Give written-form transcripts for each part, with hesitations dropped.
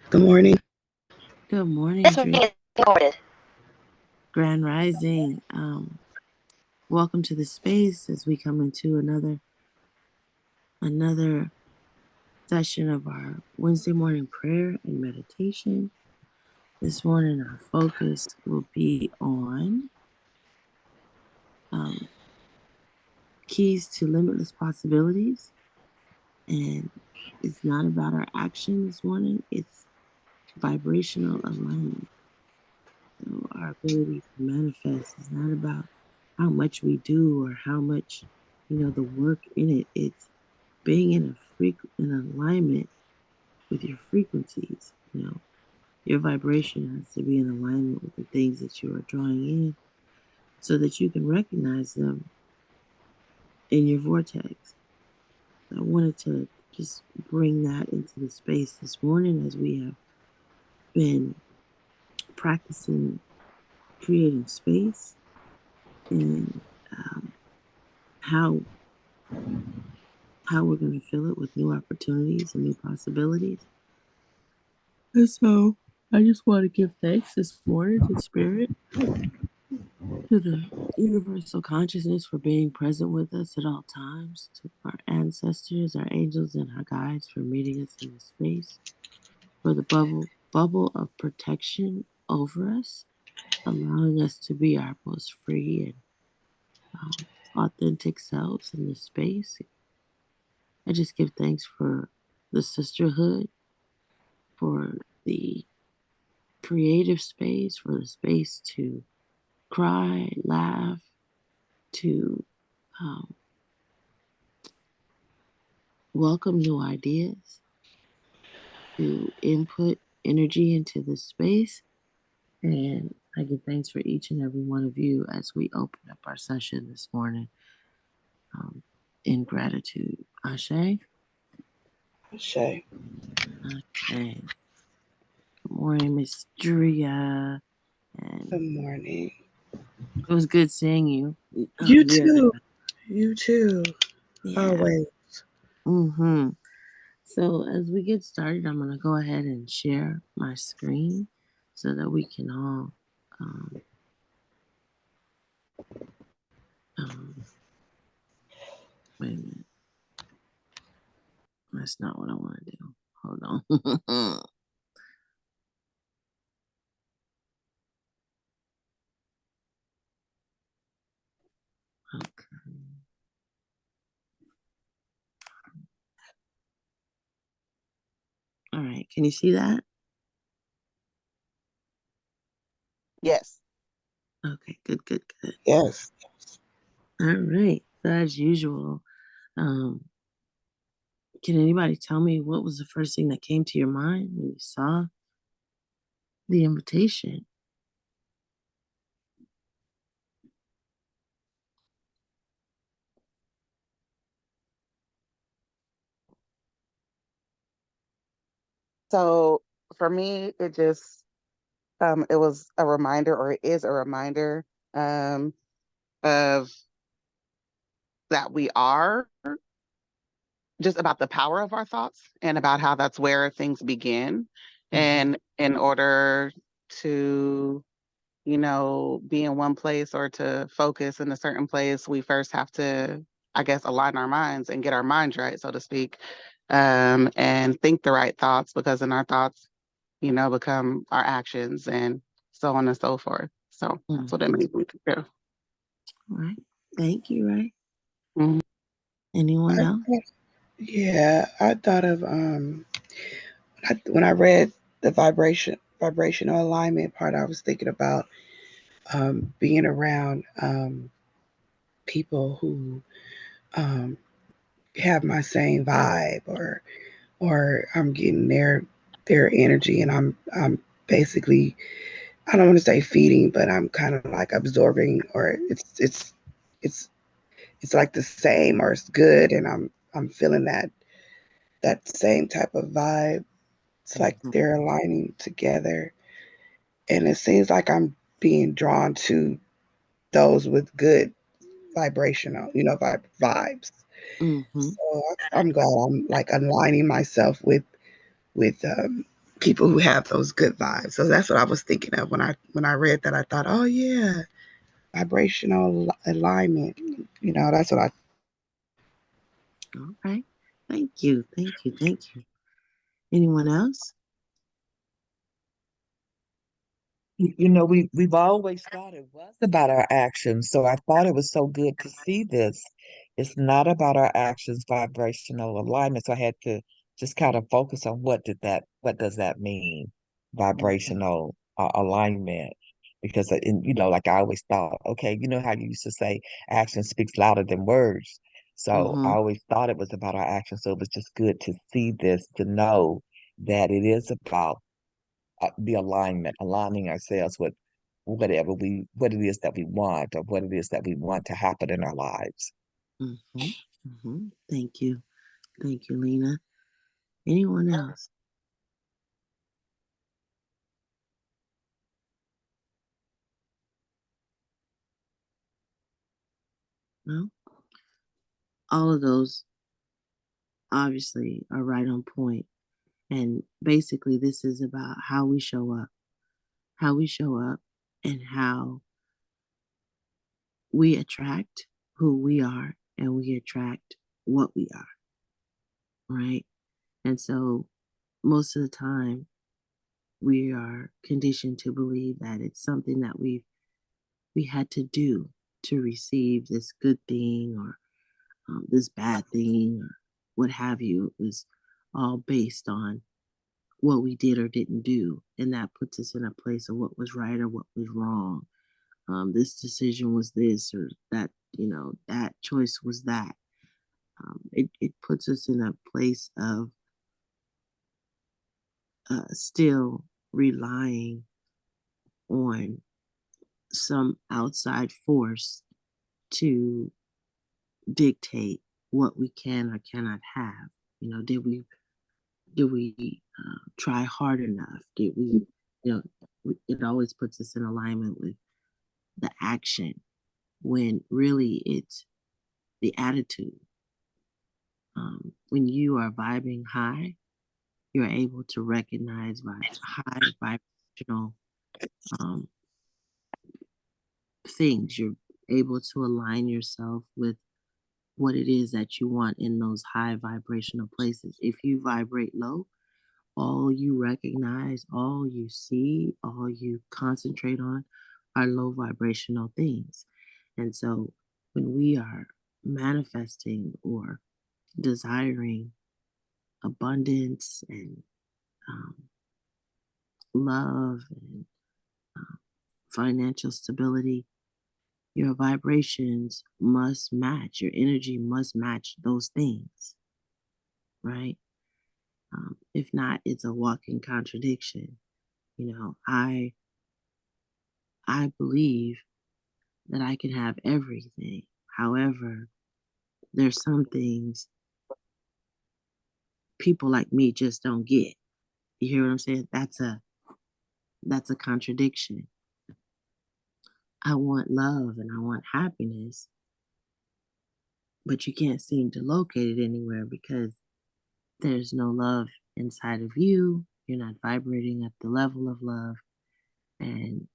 Good morning. Good morning, This Drake. meeting is recorded. Grand Rising. Welcome to the space as we come into another session of our Wednesday morning prayer and meditation. This morning, our focus will be on um, keys to limitless possibilities, and it's not about our action this morning. It's vibrational alignment. So our ability to manifest is not about how much we do or how much, the work in it. It's being in alignment with your frequencies. Your vibration has to be in alignment with the things that you are drawing in so that you can recognize them in your vortex. I wanted to just bring that into the space this morning as we have been practicing creating space and how we're going to fill it with new opportunities and new possibilities. And so I just want to give thanks this morning to Spirit, to the universal consciousness for being present with us at all times, to our ancestors, our angels, and our guides for meeting us in this space, for the bubble of protection over us, allowing us to be our most free and authentic selves in this space. I just give thanks for the sisterhood, for the creative space, for the space to cry, laugh, to um, welcome new ideas, to input energy into this space. And I give thanks for each and every one of you as we open up our session this morning um, in gratitude. Ashe? Shay. Okay. Good morning, Miss Drea. And Good morning. it was good seeing you. You Yeah. too. You too. Yeah. Always. Mm-hmm. So as we get started, I'm going to go ahead and share my screen so that we can all, um, um, wait a minute. That's not what I want to do. Hold on. Okay. All right. Can you see that? Yes. Okay. Good, good, good. Yes. All right. So as usual, um, can anybody tell me what was the first thing that came to your mind when you saw the invitation? So for me, it was a reminder, or it is a reminder, of that we are just about the power of our thoughts and about how that's where things begin. Mm-hmm. And in order to, be in one place or to focus in a certain place, we first have to, I guess, align our minds and get our minds right, so to speak, and think the right thoughts, because in our thoughts, become our actions and so on and so forth. So that's what it Mm-hmm. made me do. All right. Thank you, Ray. Mhm. Anyone I else? yeah. I thought of when I read the vibrational alignment part. I was thinking about being around people who um have my same vibe, or I'm getting their energy, and I'm basically, I don't want to say feeding, but I'm kind of like absorbing, or it's like the same, or it's good, and I'm feeling that same type of vibe. It's like Mm-hmm. they're aligning together, and it seems like I'm being drawn to those with good vibrational, vibes. Mm-hmm. So I'm glad I'm like aligning myself with with um, people who have those good vibes. So that's what I was thinking of when I read that. I thought, oh yeah, vibrational alignment. That's what I thought of. All right. Thank you. Thank you. Thank you. Anyone else? We've always thought it was about our actions. So I thought it was so good to see this. It's not about our actions, vibrational alignment. So I had to just kind of focus on what does that mean, Mhm. vibrational alignment? Because like I always thought, okay, you know how you used to say action speaks louder than words. So I Mhm. always thought it was about our actions. So it was just good to see this, to know that it is about the alignment, aligning ourselves with what it is that we want or what it is that we want to happen in our lives. Mhm. Mhm. Thank you. Thank you, Lena. Anyone else? No? All of those obviously are right on point. And basically, this is about how we show up, and how we attract who we are and we attract what we are, right? And so, most of the time, we are conditioned to believe that it's something that we had to do to receive this good thing, or this bad thing, or what have you. It was all based on what we did or didn't do. And that puts us in a place of what was right or what was wrong. This decision was this, or that, that choice was that. It puts us in a place of still relying on some outside force to dictate what we can or cannot have. Did we try hard enough? Did we, it always puts us in alignment with the action, when really it's the attitude. When you are vibing high, you're able to recognize high vibrational um, things. You're able to align yourself with what it is that you want in those high vibrational places. If you vibrate low, all you recognize, all you see, all you concentrate on are low vibrational things. And so when we are manifesting or desiring abundance and um, love and um, financial stability, your vibrations must match, your energy must match those things, right? If not, it's a walking contradiction. I believe that I can have everything. However, there's some things people like me just don't get. You hear what I'm saying? That's a contradiction. I want love and I want happiness, but you can't seem to locate it anywhere because there's no love inside of you. You're not vibrating at the level of love, and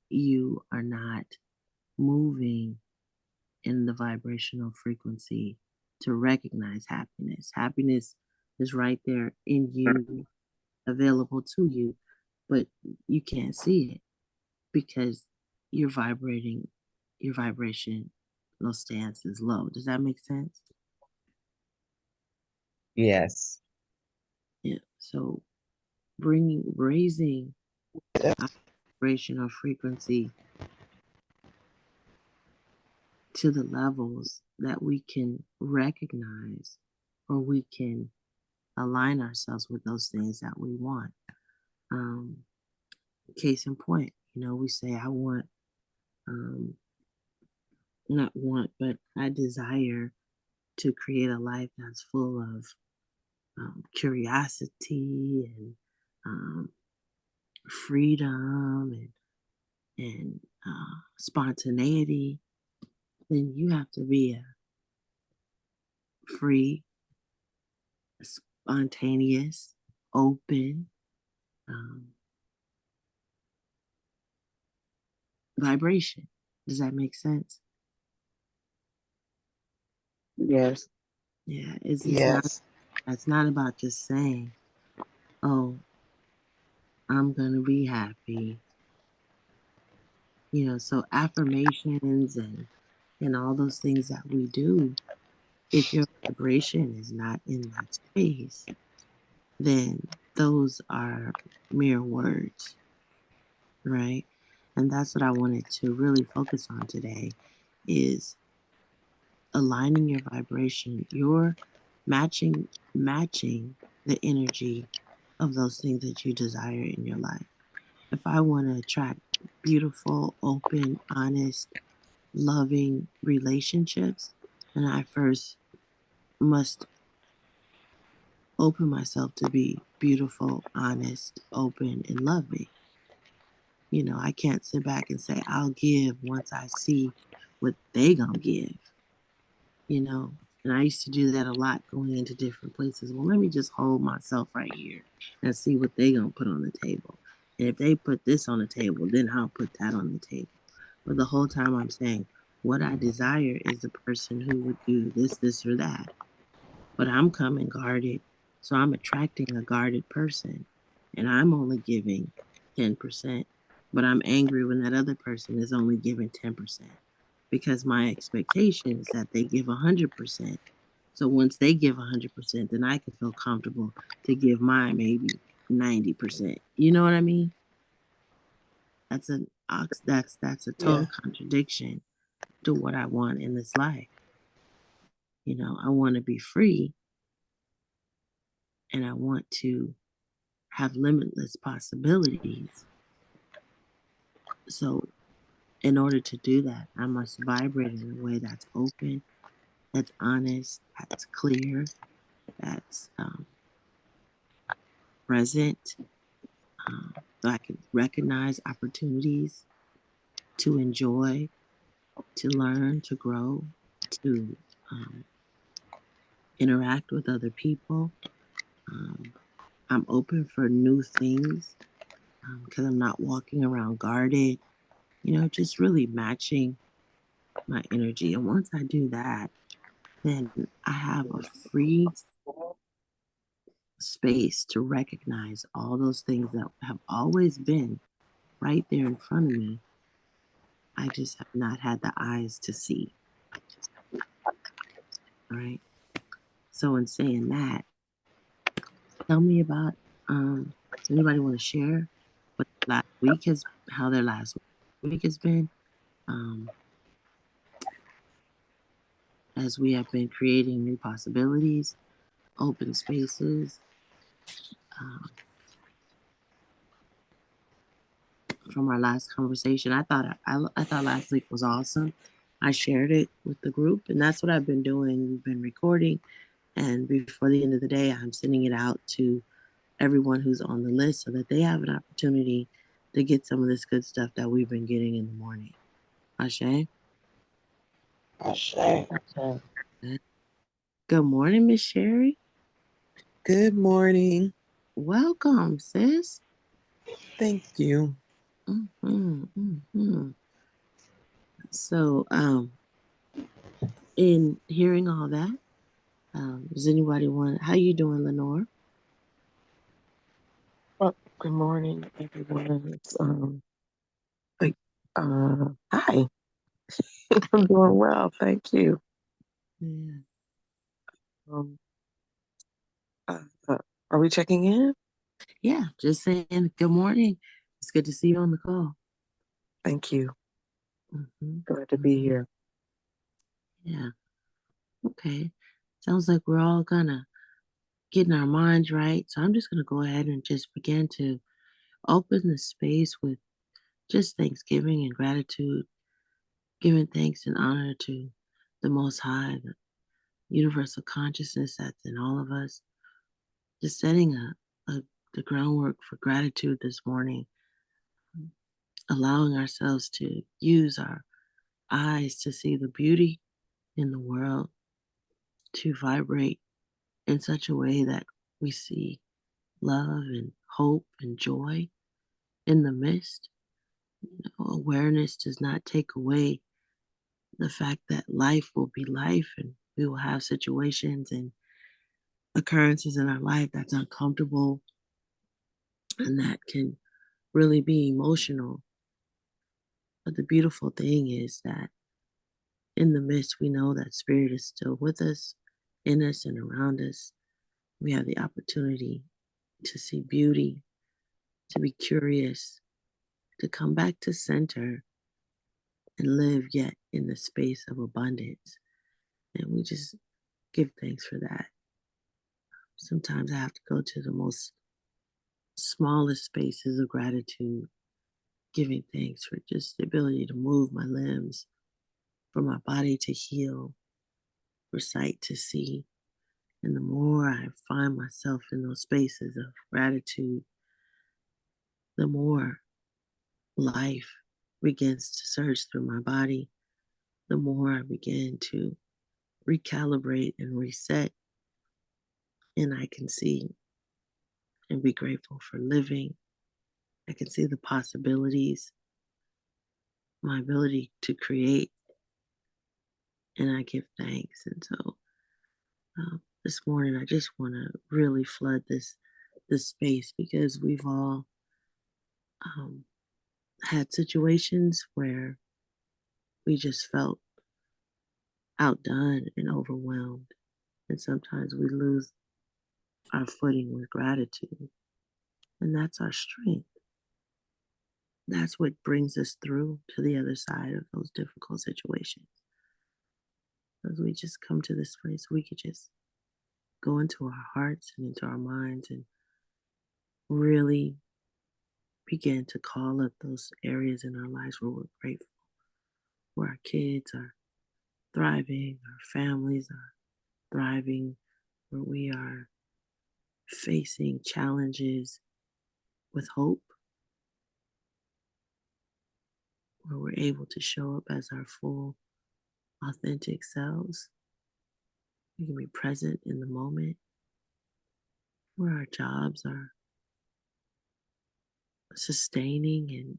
you are not moving in the vibrational frequency to recognize happiness. Happiness is right there in you, available to you, but you can't see it because you're vibrating, your vibration, no stance is low. Does that make sense? Yes. Yeah. So raising our vibrational frequency to the levels that we can recognize, or we can align ourselves with those things that we want. Um, Case in point, we say, I want, um, not want, but I desire to create a life that's full of curiosity and um, freedom and spontaneity. Then you have to be a free, spontaneous, open, um, vibration. Does that make sense? Yes. Yeah, it's not. Yes. It's not about just saying, "Oh, I'm gonna be happy." So affirmations and all those things that we do, if your vibration is not in that space, then those are mere words, right? And that's what I wanted to really focus on today is aligning your vibration. You're matching the energy of those things that you desire in your life. If I want to attract beautiful, open, honest, loving relationships, then I first must open myself to be beautiful, honest, open, and loving. I can't sit back and say I'll give once I see what they gonna give, you know. And I used to do that a lot going into different places. Well, let me just hold myself right here and see what they gonna put on the table. And if they put this on the table, then I'll put that on the table. But the whole time I'm saying what I desire is the person who would do this, or that. But I'm coming guarded. So I'm attracting a guarded person. And I'm only giving 10%. But I'm angry when that other person is only giving 10%. Because my expectation is that they give 100%. So once they give 100%, then I can feel comfortable to give mine maybe 90%. You know what I mean? That's a Yeah. total contradiction to what I want in this life. I want to be free and I want to have limitless possibilities. So, in order to do that, I must vibrate in a way that's open, that's honest, that's clear, that's present, so I can recognize opportunities to enjoy, to learn, to grow, to um, interact with other people. Um, I'm open for new things because I'm not walking around guarded, just really matching my energy. And once I do that, then I have a free space to recognize all those things that have always been right there in front of me. I just have not had the eyes to see. All right. So, in saying that, tell me about anybody want to share what last week has, how their last week has been, um, as we have been creating new possibilities, open spaces. Um, from our last conversation. I thought last week was awesome. I shared it with the group, and that's what I've been doing. We've been recording, and before the end of the day, I'm sending it out to everyone who's on the list so that they have an opportunity to get some of this good stuff that we've been getting in the morning. Ashe? Ashe. Okay. Good morning, Miss Sherry. Good morning. Welcome, sis. Thank you. hmm hmm So, in hearing all that, does anybody want? How you doing, Lenore? Well, good morning, everyone. Like, hi. I'm doing well, thank you. Yeah. Um, uh, uh, are we checking in? Yeah, just saying good morning. It's good to see you on the call. Thank you. hmm Glad to be here. Yeah, okay. Sounds like we're all gonna getting our minds right. So I'm just gonna go ahead and just begin to open the space with just thanksgiving and gratitude, giving thanks and honor to the Most High, the universal consciousness that's in all of us. Just setting the groundwork for gratitude this morning, allowing ourselves to use our eyes to see the beauty in the world, to vibrate in such a way that we see love and hope and joy in the midst. Awareness does not take away the fact that life will be life and we will have situations and occurrences in our life that's uncomfortable and that can really be emotional. But the beautiful thing is that in the midst, we know that Spirit is still with us, in us, and around us. We have the opportunity to see beauty, to be curious, to come back to center and live yet in the space of abundance. And we just give thanks for that. Sometimes I have to go to the most smallest spaces of gratitude, giving thanks for just the ability to move my limbs, for my body to heal, for sight to see. And the more I find myself in those spaces of gratitude, the more life begins to surge through my body, the more I begin to recalibrate and reset. And I can see and be grateful for living. I can see the possibilities, my ability to create, and I give thanks. And so this morning, I just want to really flood this space because we've all um, had situations where we just felt outdone and overwhelmed. And sometimes we lose our footing with gratitude. And that's our strength. That's what brings us through to the other side of those difficult situations. As we just come to this place, we could just go into our hearts and into our minds and really begin to call up those areas in our lives where we're grateful, where our kids are thriving, our families are thriving, where we are facing challenges with hope, where we're able to show up as our full, authentic selves. We can be present in the moment, where our jobs are sustaining and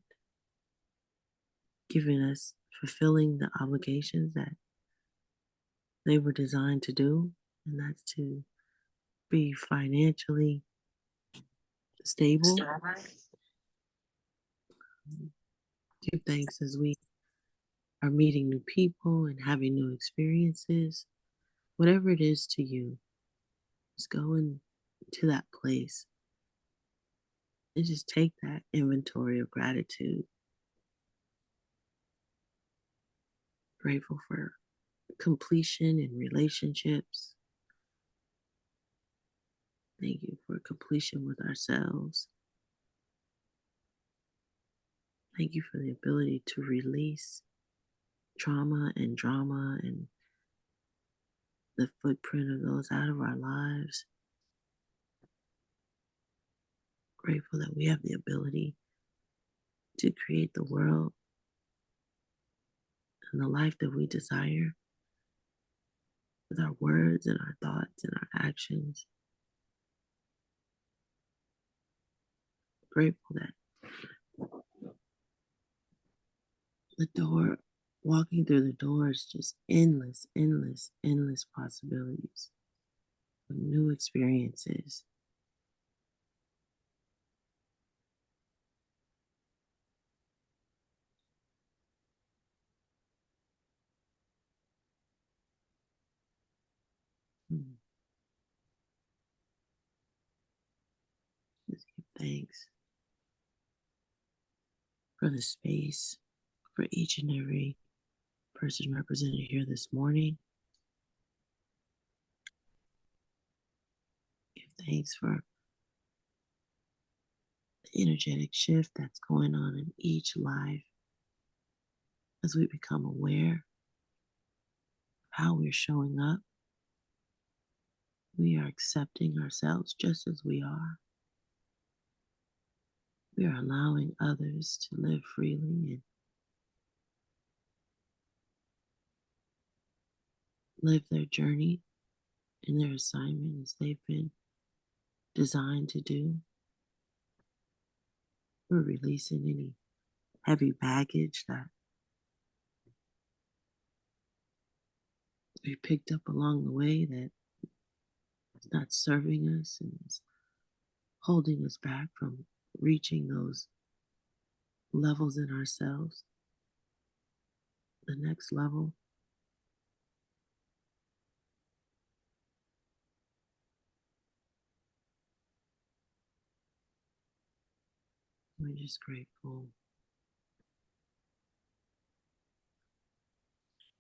giving us fulfilling the obligations that they were designed to do, and that's to be financially stable. Give thanks as we are meeting new people and having new experiences. Whatever it is to you, just go into that place and just take that inventory of gratitude. Grateful for completion in relationships. Thank you for completion with ourselves. Thank you for the ability to release trauma and drama and the footprint of those out of our lives. Grateful that we have the ability to create the world and the life that we desire with our words and our thoughts and our actions. Grateful that the door, walking through the door is just endless, endless, endless possibilities of new experiences. Hmm. Just give thanks for the space, for each and every person represented here this morning. Give thanks for the energetic shift that's going on in each life as we become aware of how we're showing up. We are accepting ourselves just as we are. We are allowing others to live freely and live their journey and their assignment as they've been designed to do. We're releasing any heavy baggage that we picked up along the way that is not serving us and is holding us back from reaching those levels in ourselves, the next level. We're just grateful.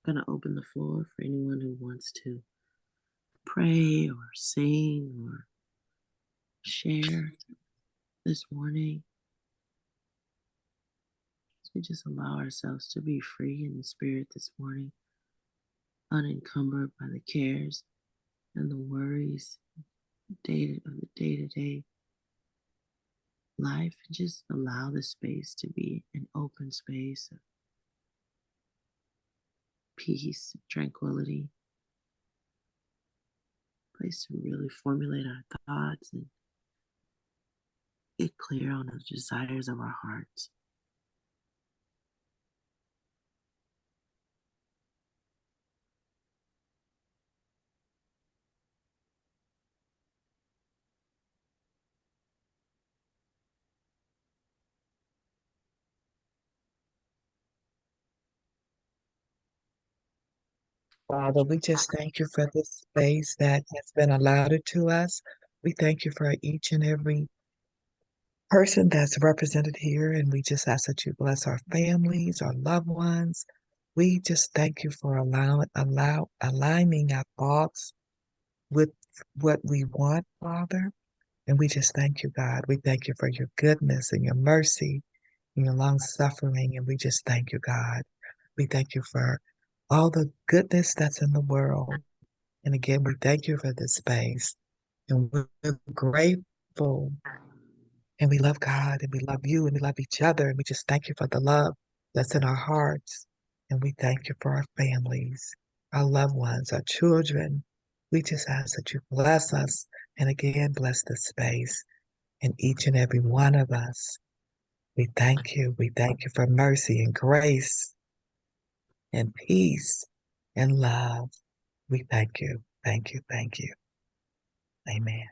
I'm going to open the floor for anyone who wants to pray or sing or share this morning. So we just allow ourselves to be free in the spirit this morning, unencumbered by the cares and the worries of the day-to-day life. And just allow the space to be an open space of peace, tranquility, place to really formulate our thoughts and get clear on the desires of our hearts. Father, we just thank you for this space that has been allotted to us. We thank you for each and every person that's represented here, and we just ask that you bless our families, our loved ones. We just thank you for aligning our thoughts with what we want, Father. And we just thank you, God. We thank you for your goodness and your mercy and your long suffering. And we just thank you, God. We thank you for all the goodness that's in the world. And again, we thank you for this space. And we're grateful. And we love God and we love you and we love each other. And we just thank you for the love that's in our hearts. And we thank you for our families, our loved ones, our children. We just ask that you bless us and again bless this space and each and every one of us. We thank you. We thank you for mercy and grace and peace and love. We thank you. Thank you. Thank you. Amen.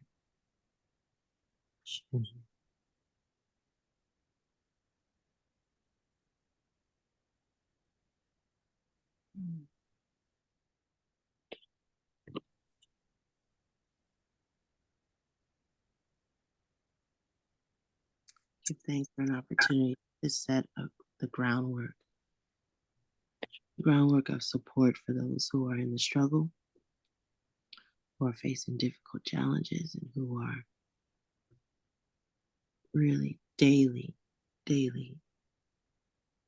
Give thanks for an opportunity to set up the groundwork of support for those who are in the struggle, who are facing difficult challenges, and who are really daily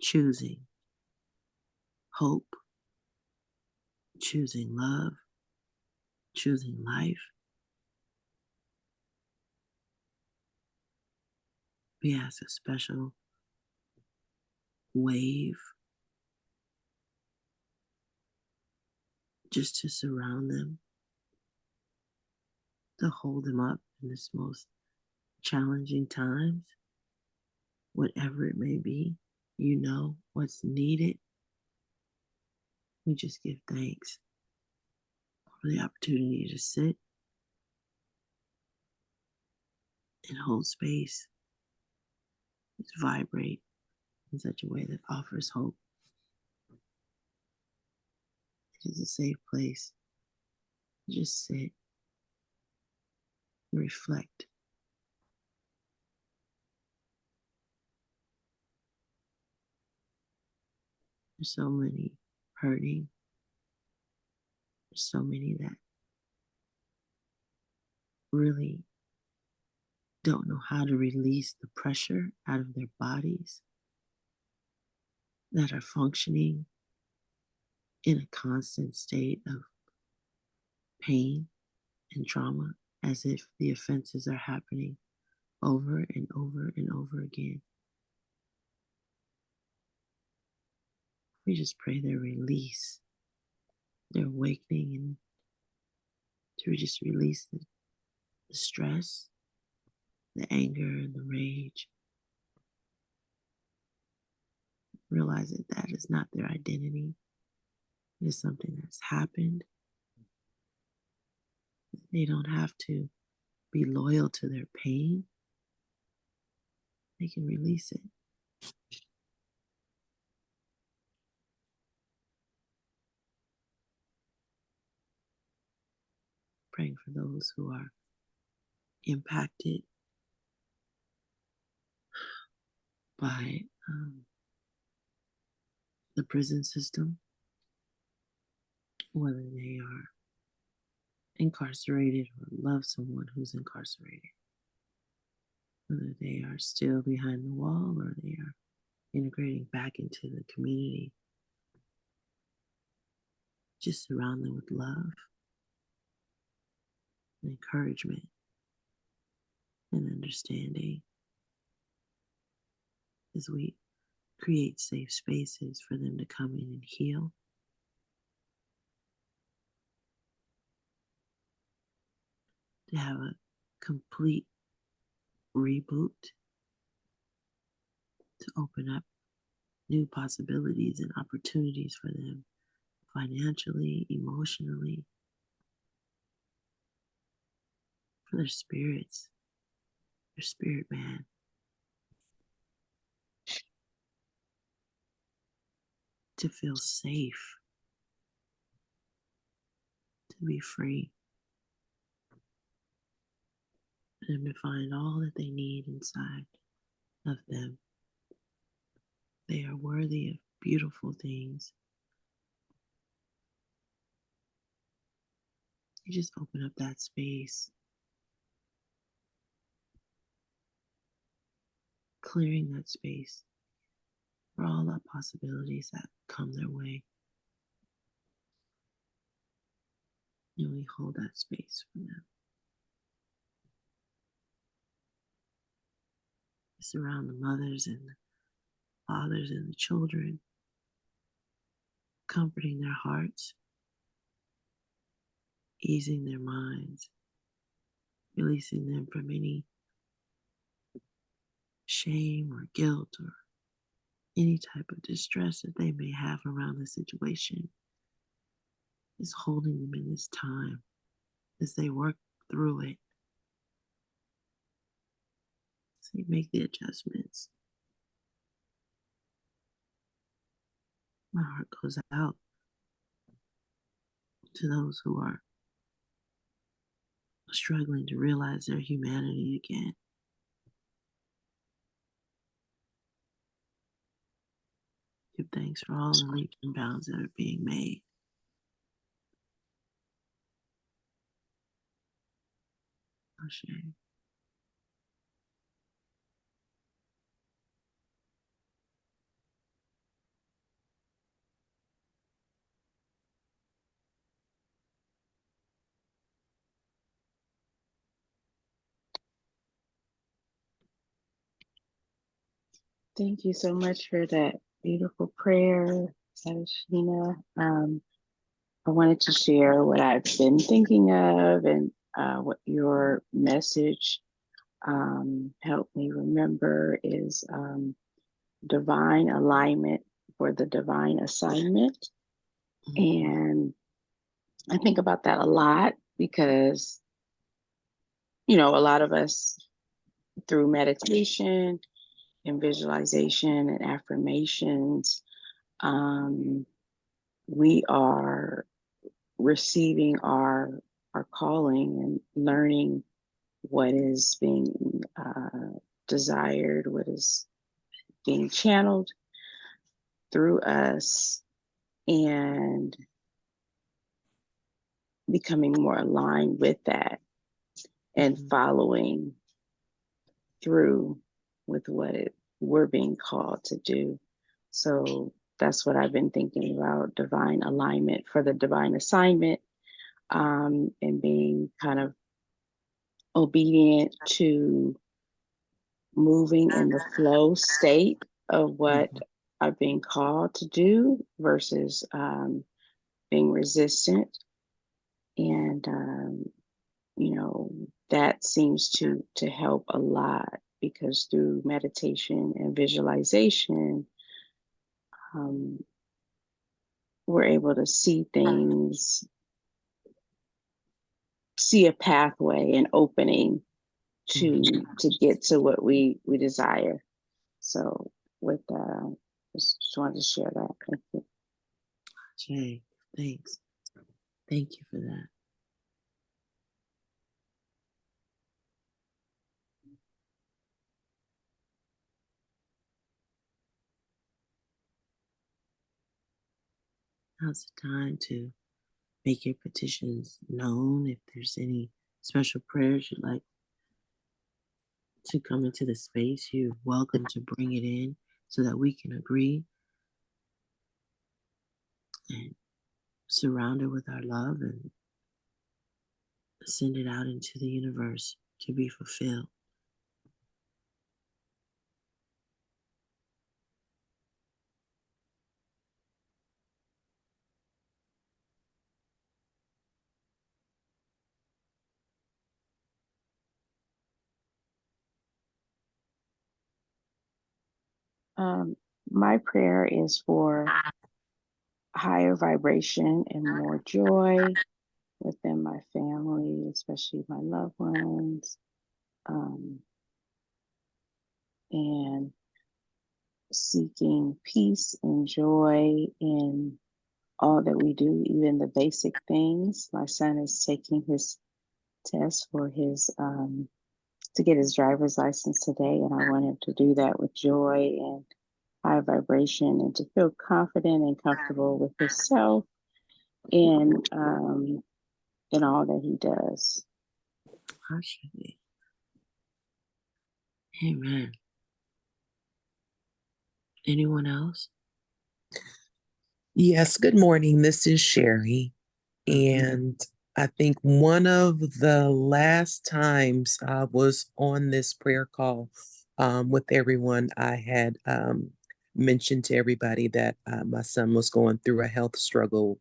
choosing hope, choosing love, choosing life. We ask a special wave just to surround them, to hold them up in this most challenging times, whatever it may be. You know what's needed. We just give thanks for the opportunity to sit and hold space, just vibrate in such a way that offers hope. It is a safe place to just sit and reflect. There's so many hurting. There's so many that really don't know how to release the pressure out of their bodies, that are functioning in a constant state of pain and trauma, as if the offenses are happening over and over and over again. We just pray their release, their awakening, and to just release the stress, the anger and the rage. Realize that that is not their identity. It is something that's happened. They don't have to be loyal to their pain. They can release it. Praying for those who are impacted by the prison system, whether they are incarcerated or love someone who's incarcerated, whether they are still behind the wall or they are integrating back into the community. Just surround them with love and encouragement and understanding as we create safe spaces for them to come in and heal. To have a complete reboot, to open up new possibilities and opportunities for them financially, emotionally, for their spirits, their spirit man. To feel safe, to be free, for them to find all that they need inside of them. They are worthy of beautiful things. You just open up that space, clearing that space for all the possibilities that come their way. And we hold that space for them. We surround the mothers and the fathers and the children, comforting their hearts, easing their minds, releasing them from any shame or guilt or any type of distress that they may have around the situation. Is holding them in this time as they work through it. So you make the adjustments. My heart goes out to those who are struggling to realize their humanity again. Give thanks for all the leaps and bounds that are being made. Ashe. Thank you so much for that beautiful prayer, Sheena. I wanted to share what I've been thinking of and what your message helped me remember is divine alignment for the divine assignment. Mm-hmm. And I think about that a lot because, you know, a lot of us through meditation and visualization and affirmations, we are receiving our calling and learning what is being desired, what is being channeled through us, and becoming more aligned with that and following through with what we're being called to do. So that's what I've been thinking about, divine alignment for the divine assignment, and being kind of obedient to moving in the flow state of what I've been called to do versus being resistant and, you know, that seems to help a lot, because through meditation and visualization, um, we're able to see things, see a pathway, an opening to get to what we desire. So with just wanted to share that. Thank you. Jay, thanks. Thank you for that. Now's the time to make your petitions known. If there's any special prayers you'd like to come into the space, you're welcome to bring it in so that we can agree and surround it with our love and send it out into the universe to be fulfilled. My prayer is for higher vibration and more joy within my family, especially my loved ones, and seeking peace and joy in all that we do, even the basic things. My son is taking his test for his to get his driver's license today, and I want him to do that with joy and high vibration, and to feel confident and comfortable with himself and in all that he does. Actually, amen. Anyone else? Yes, good morning. This is Sherry. And I think one of the last times I was on this prayer call with everyone, I had mentioned to everybody that my son was going through a health struggle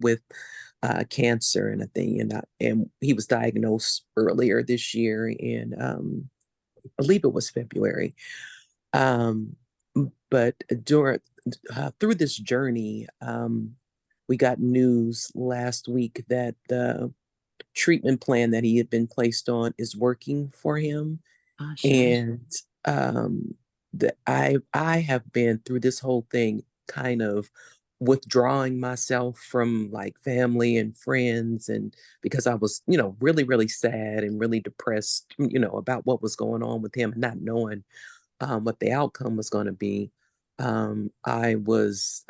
with cancer and a thing. And he was diagnosed earlier this year in, I believe it was February. Um, but during through this journey, we got news last week that the treatment plan that he had been placed on is working for him, and um, I have been through this whole thing kind of withdrawing myself from like family and friends, and because I was really really sad and really depressed about what was going on with him and not knowing what the outcome was going to be. I was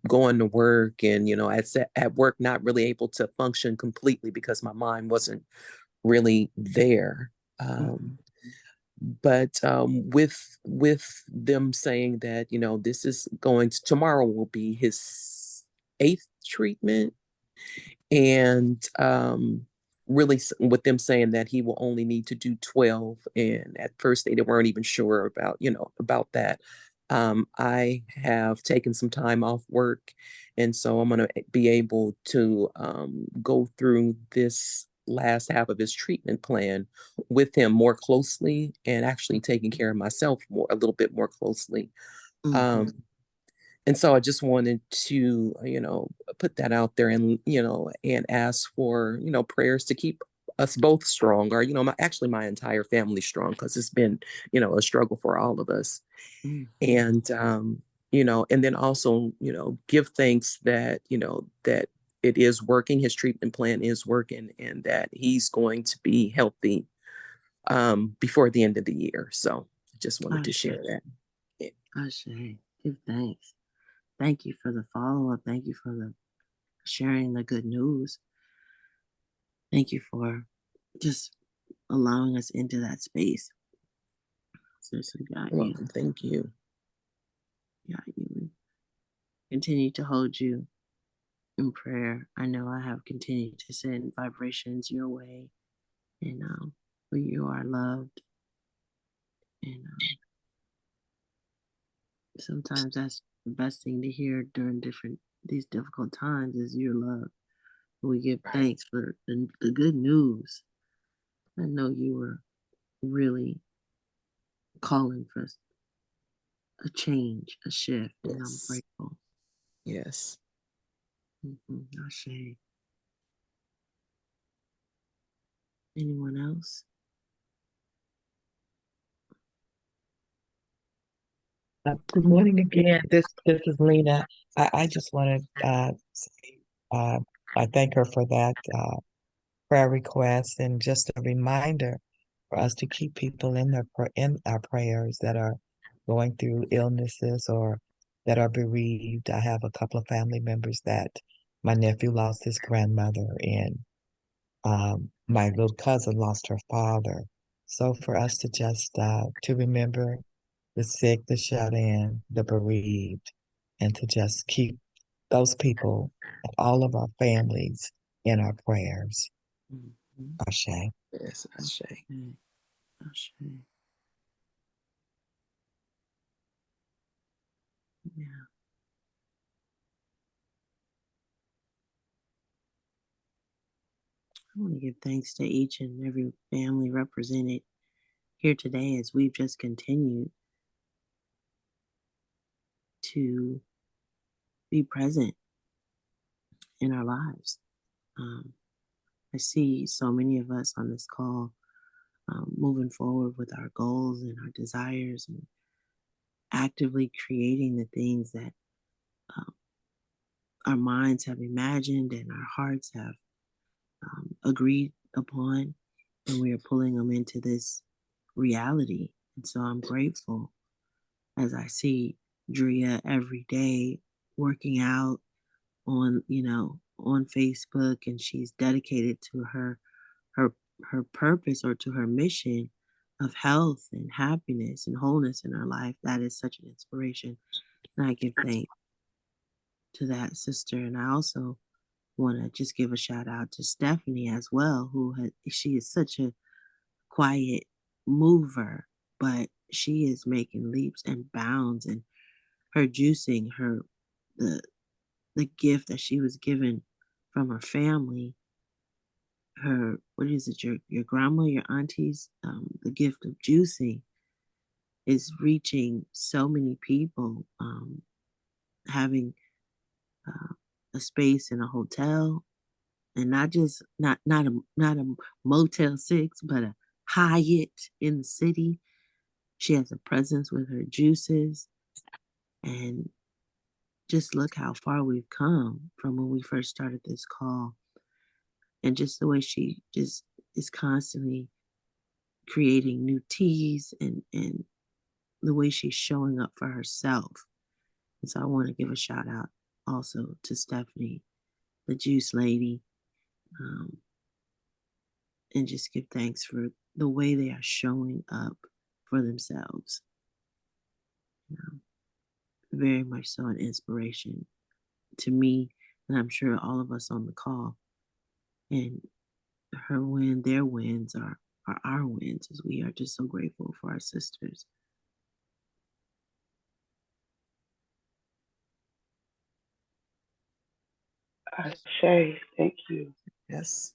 going to work and, at work, not really able to function completely because my mind wasn't really there. But with them saying that, this is tomorrow will be his eighth treatment, and really with them saying that he will only need to do 12, and at first they weren't even sure about that. I have taken some time off work, and so I'm going to be able to go through this last half of his treatment plan with him more closely, and actually taking care of myself a little bit more closely. And so I just wanted to, put that out there, and ask for, prayers to keep us both strong, or, my entire family strong, because it's been, a struggle for all of us. And, and then also, give thanks that, that it is working. His treatment plan is working, and that he's going to be healthy before the end of the year. So I just wanted to share that. Ashe, give thanks. Thank you for the follow up. Thank you for the sharing the good news. Thank you for just allowing us into that space. Seriously, got you. Thank you. Got you. Continue to hold you in prayer. I know I have continued to send vibrations your way, and you are loved. And sometimes that's the best thing to hear during these difficult times is your love. We give thanks for the good news. I know you were really calling for a change, a shift, and I'm Yes. grateful. Yes. Ashe. Anyone else? Good morning again. This is Lena. I just want to say I thank her for that prayer request and just a reminder for us to keep people in in our prayers that are going through illnesses or that are bereaved. I have a couple of family members that my nephew lost his grandmother and my little cousin lost her father. So for us to just to remember the sick, the shut in, the bereaved, and to just keep those people and all of our families in our prayers. Mm-hmm. Ashe. Yes, Ashe. Ashe. Ashe. Yeah. I want to give thanks to each and every family represented here today as we've just continued to be present in our lives. Um, I see so many of us on this call moving forward with our goals and our desires and actively creating the things that um, our minds have imagined and our hearts have agreed upon, and we are pulling them into this reality. And so I'm grateful as I see Drea every day working out on, on Facebook, and she's dedicated to her her purpose or to her mission of health and happiness and wholeness in her life. That is such an inspiration. And I give thanks to that sister. And I also want to just give a shout out to Stephanie as well, she is such a quiet mover, but she is making leaps and bounds, and her juicing, the the gift that she was given from her family, her what is it, your grandma, your aunties, the gift of juicing is reaching so many people. Having uh, a space in a hotel, and not just not a Motel 6, but a Hyatt in the city. She has a presence with her juices, and just look how far we've come from when we first started this call, and just the way she just is constantly creating new teas, and the way she's showing up for herself. And so I want to give a shout out also to Stephanie, the juice lady, um, and just give thanks for the way they are showing up for themselves. You know, very much so an inspiration to me, and I'm sure all of us on the call. And their wins are our wins, as we are just so grateful for our sisters. Ashe, thank you. Yes.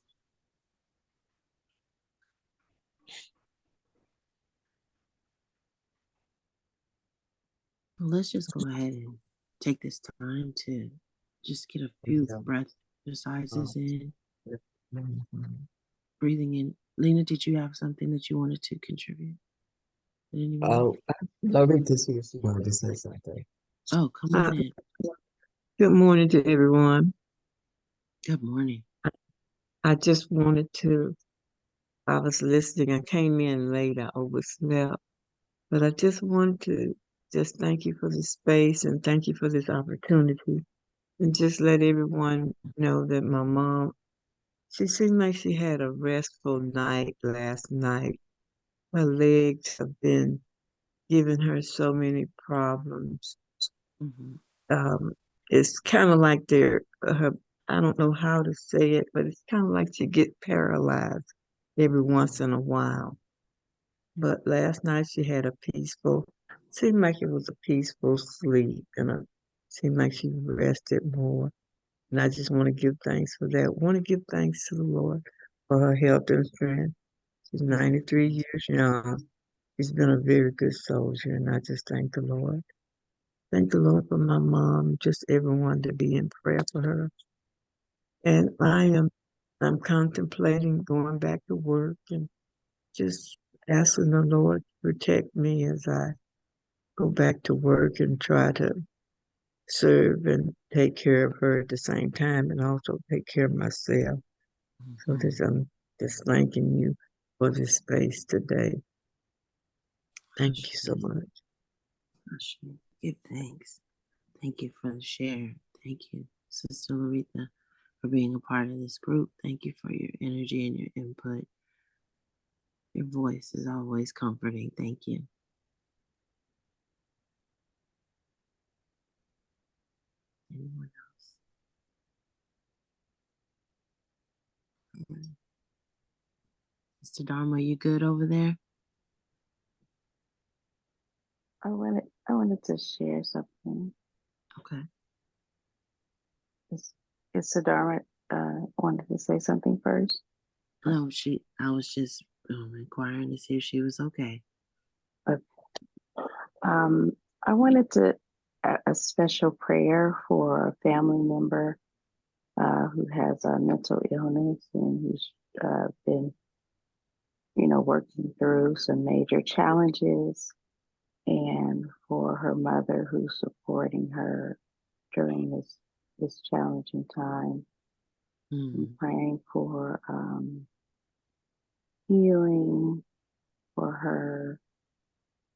Well, let's just go ahead and take this time to just get a few breath exercises in, Mhm. breathing in. Lena, did you have something that you wanted to contribute at any moment? Oh, Loretta see if she wanted to say something. Oh, come Uh, on in. Good morning to everyone. Good morning. I just wanted to, I was listening. I came in late. I overslept. But I just wanted to just thank you for the space and thank you for this opportunity. And just let everyone know that my mom, she seemed like she had a restful night last night. Her legs have been giving her so many problems. Hmm. um, it's kind of like her, I don't know how to say it, but it's kind of like she get paralyzed every once in a while. But last night she had a seemed like it was a peaceful sleep, and seemed like she rested more. And I just want to give thanks for that. Want to give thanks to the Lord for her health and strength. She's 93 years young. She's been a very good soldier, and I just thank the Lord. Thank the Lord for my mom, just everyone to be in prayer for her. And I'm contemplating going back to work and just asking the Lord to protect me as I go back to work and try to serve and take care of her at the same time and also take care of myself. So Mhm. this I'm just thanking you for this space today. Thank you so Ashe. much. Ashe. Give thanks. Thank you for the share. Thank you, Sister Laretha, for being a part of this group. Thank you for your energy and your input. Your voice is always comforting. Thank you. Anyone else? All right. Mr. Dharma, you good over there? I wanted to share something. Okay. Is Sadara wanted to say something first? No, I was just inquiring to see if she was okay. But I wanted to a special prayer for a family member who has a mental illness and who's been, working through some major challenges, and for her mother who's supporting her during this challenging time. I'm Mm, praying for healing for her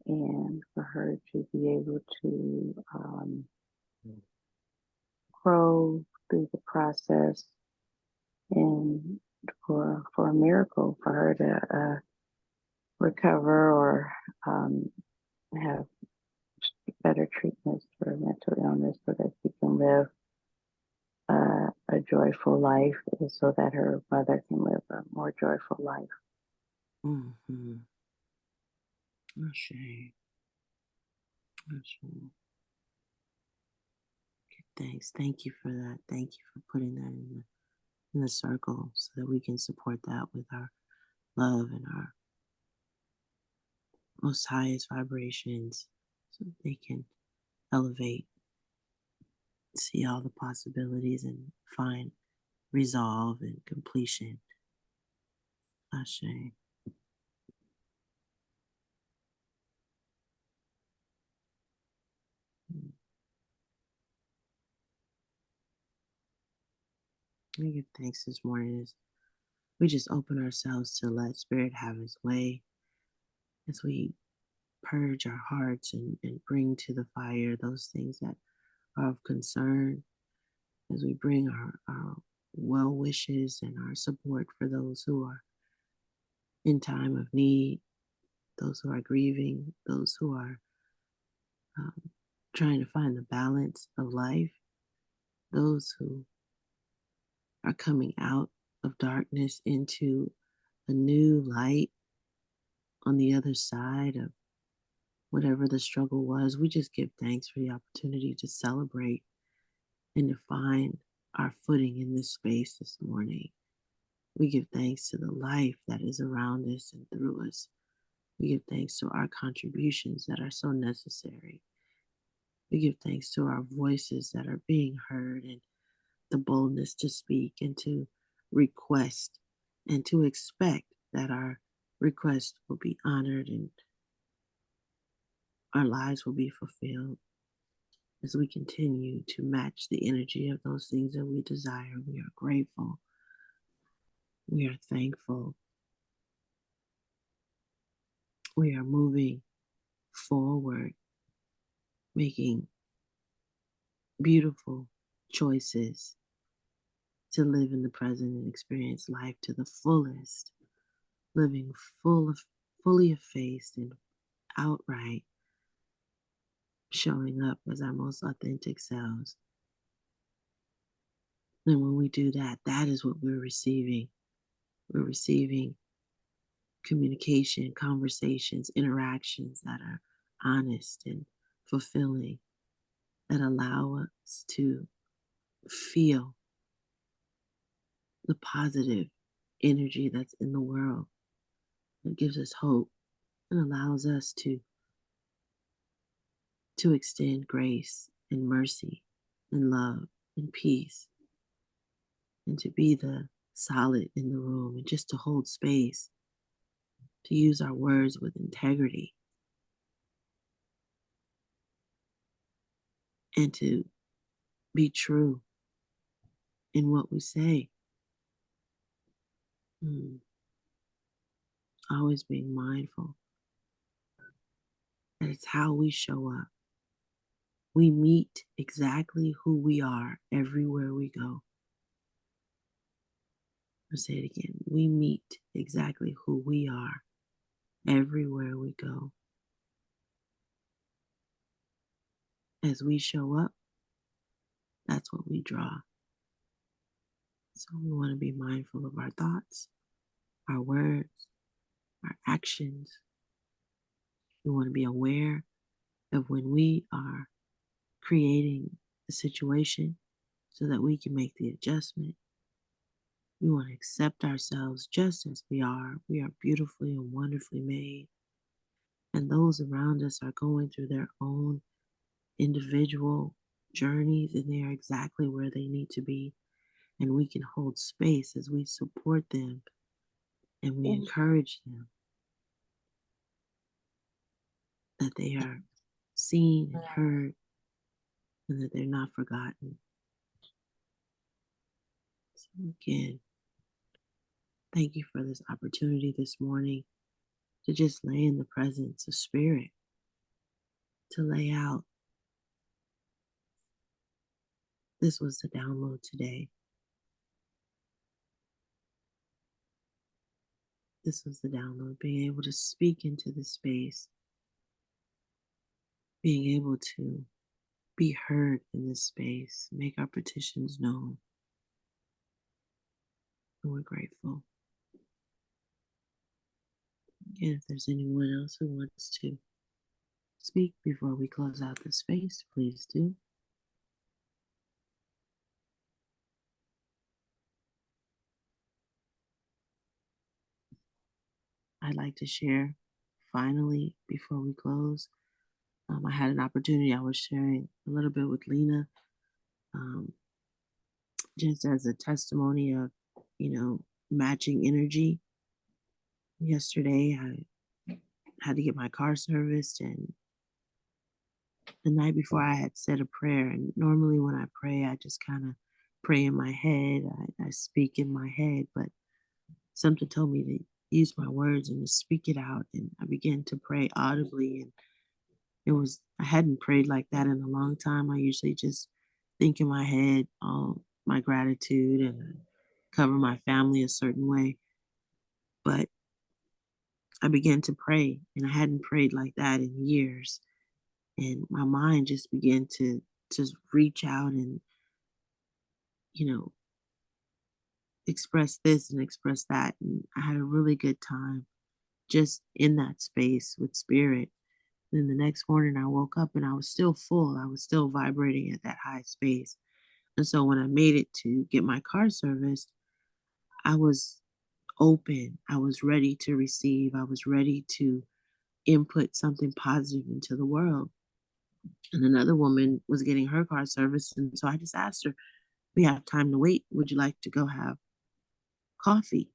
and for her to be able to grow through the process and for a miracle for her to recover or have better treatments for mental illness so that she can live a joyful life and so that her mother can live a more joyful life. mm-hmm. Ashe. Ashe. Thanks. Thank you for that. Thank you for putting that in the circle so that we can support that with our love and our most highest vibrations so they can elevate, see all the possibilities and find resolve and completion. Ashe. We give thanks this morning as we just open ourselves to let Spirit have His way as we purge our hearts and bring to the fire those things that are of concern, as we bring our well wishes and our support for those who are in time of need, those who are grieving, those who are um, trying to find the balance of life, those who are coming out of darkness into a new light on the other side of whatever the struggle was. We just give thanks for the opportunity to celebrate and to find our footing in this space this morning. We give thanks to the life that is around us and through us. We give thanks to our contributions that are so necessary. We give thanks to our voices that are being heard and the boldness to speak and to request and to expect that our request will be honored and our lives will be fulfilled. As we continue to match the energy of those things that we desire, we are grateful. We are thankful. We are moving forward, making beautiful choices to live in the present and experience life to the fullest, living fully effaced and outright showing up as our most authentic selves. And when we do that, that is what we're receiving. We're receiving communication, conversations, interactions that are honest and fulfilling, that allow us to feel the positive energy that's in the world. It gives us hope and allows us to extend grace and mercy and love and peace, and to be the solid in the room, and just to hold space, to use our words with integrity, and to be true in what we say. Always being mindful that it's how we show up. We meet exactly who we are everywhere we go. I'll say it again. We meet exactly who we are everywhere we go. As we show up, that's what we draw. So we want to be mindful of our thoughts, our words, our actions. We want to be aware of when we are creating a situation so that we can make the adjustment. We want to accept ourselves just as we are. We are beautifully and wonderfully made. And those around us are going through their own individual journeys, and they are exactly where they need to be. And we can hold space as we support them and we encourage them, that they are seen and heard and that they're not forgotten. So again, thank you for this opportunity this morning to just lay in the presence of spirit, to lay out. This was the download today. This was the download, being able to speak into the space, being able to be heard in this space, make our petitions known. And we're grateful. Again, if there's anyone else who wants to speak before we close out the space, please do. I'd like to share finally before we close. I had an opportunity, I was sharing a little bit with Lena, just as a testimony of, matching energy. Yesterday, I had to get my car serviced, and the night before I had said a prayer. And normally when I pray, I just kind of pray in my head. I speak in my head, but something told me to use my words and to speak it out. And I began to pray audibly. And I hadn't prayed like that in a long time. I usually just think in my head all my gratitude and cover my family a certain way. But I began to pray, and I hadn't prayed like that in years. And my mind just began to just reach out and, express this and express that. And I had a really good time just in that space with spirit. Then the next morning I woke up and I was still full. I was still vibrating at that high space. And so when I made it to get my car serviced, I was open. I was ready to receive. I was ready to input something positive into the world. And another woman was getting her car serviced. And so I just asked her, we have time to wait. Would you like to go have coffee?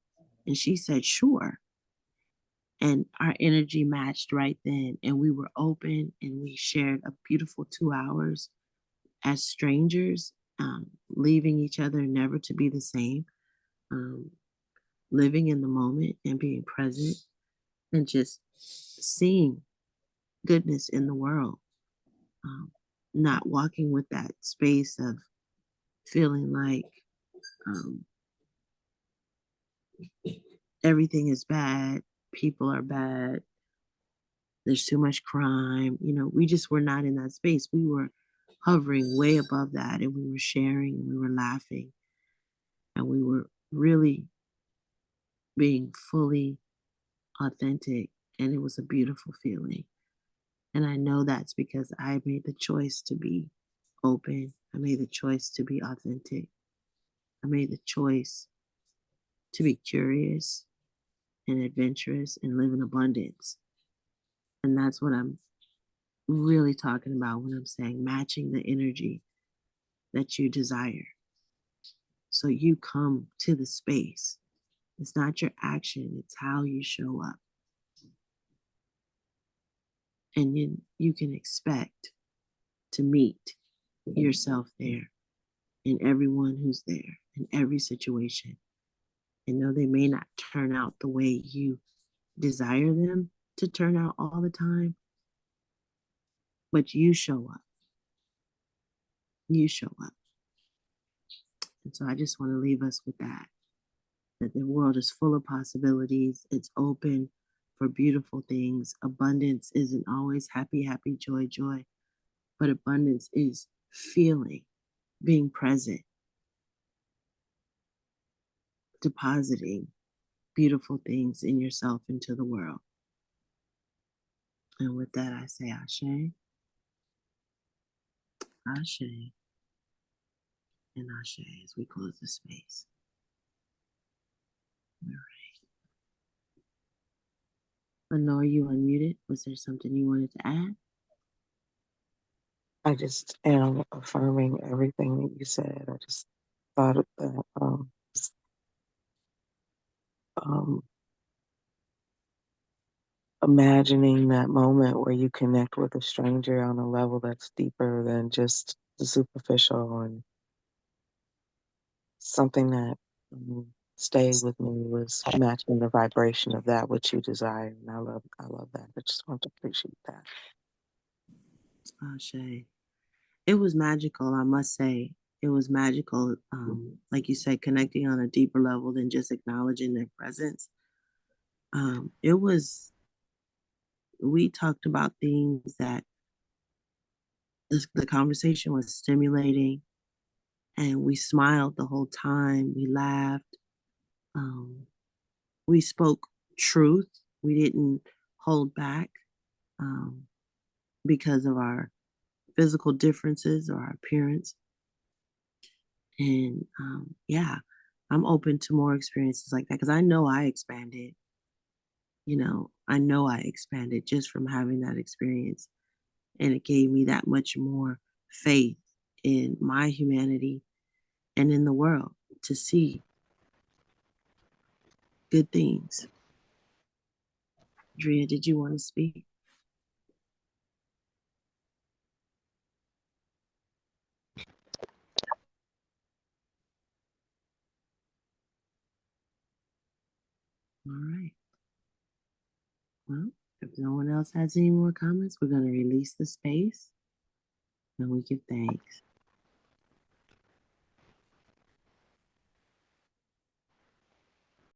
And she said, sure. And our energy matched right then. And we were open and we shared a beautiful 2 hours as strangers, leaving each other never to be the same, living in the moment and being present and just seeing goodness in the world, not walking with that space of feeling like um, everything is bad, people are bad, there's too much crime. We just were not in that space. We were hovering way above that, and we were sharing and we were laughing and we were really being fully authentic. And it was a beautiful feeling. And I know that's because I made the choice to be open. I made the choice to be authentic. I made the choice to be curious and adventurous and live in abundance. And that's what I'm really talking about when I'm saying matching the energy that you desire. So you come to the space. It's not your action, it's how you show up. And you can expect to meet yourself there and everyone who's there in every situation. And though they may not turn out the way you desire them to turn out all the time, but you show up. You show up. And so I just want to leave us with that the world is full of possibilities. It's open for beautiful things. Abundance isn't always happy, happy, joy, joy, but abundance is feeling, being present, depositing beautiful things in yourself into the world. And with that, I say Ashe, Ashe, and Ashe as we close the space. All right. Lenore, you unmuted. Was there something you wanted to add? I just am affirming everything that you said. I just thought of that. Um, Imagining that moment where you connect with a stranger on a level that's deeper than just the superficial, and something that stayed with me was matching the vibration of that which you desire. And I love that. I just want to appreciate that. Ashe. It was magical, I must say. It was magical, like you said, connecting on a deeper level than just acknowledging their presence. It was, we talked about things that the conversation was stimulating, and we smiled the whole time. We laughed. Um, we spoke truth. We didn't hold back um, because of our physical differences or our appearance. And yeah, I'm open to more experiences like that because I know I expanded. I know I expanded just from having that experience. And it gave me that much more faith in my humanity and in the world to see good things. Drea, did you want to speak? All right. Well, if no one else has any more comments, we're going to release the space and we give thanks.